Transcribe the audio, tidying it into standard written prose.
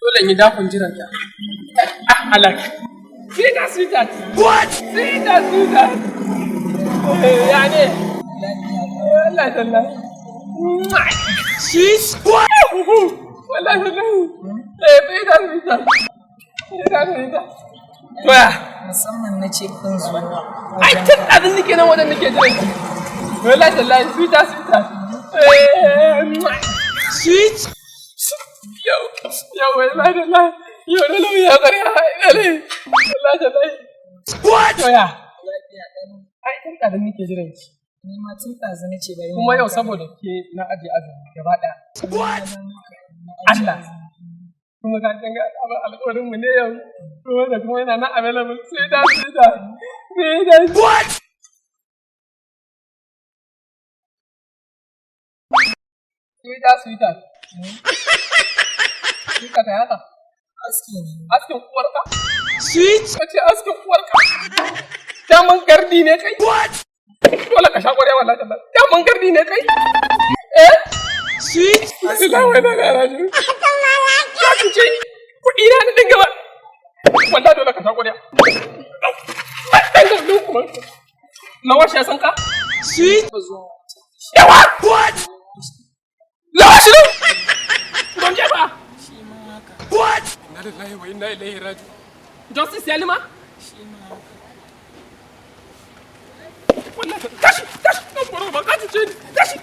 Dole in yi dakon jiran ta. Halak. Sweetheart. What? Sweetheart. Ya ne? Allah sallah. She's what? Wallahi wallahi. Sweetheart. Toya. Musamman na ce kun zuwa. Ai tun ɗazin nake nan wajen nake jiran ki. Wallahi wallahi sweetheart. Sweet. Yo, wallahi wallahi. Yo, na lauya ƙarya. Wallahi wallahi. What? Toya. Ai tun ɗazin nake jiran ki. Ni ma tun ɗazu na ce bari. Kuma yau saboda ke na ajiye azumi gaba ɗaya. What? Allah. Kuma ka tanga abin alƙawarin mu ne yau. Kuma da kuma yana nan available sai da. What? Sweetheart. Ka ta haka? Aski ne. Askin uwarka? Sweet. Ka ce askin uwarka? Daman gardi ne kai? What? Dole ka sha ƙwarya wallahi Allah. Daman gardi ne kai? Sweet. Wallahi wannan garaji. Ka cuce ni. Kuɗi na dinga ba. Wallahi dole ka sha ƙwarya. Dan gardi kuma. Lawashi ya san ka? Sweet. Yawa. What? Lawashi ne? Don je ba. What? Inna lillahi wa inna ilaihi raji'un. Justice Yalima? Wallahi tashi, na koro ba ka cuce ni. Tashi.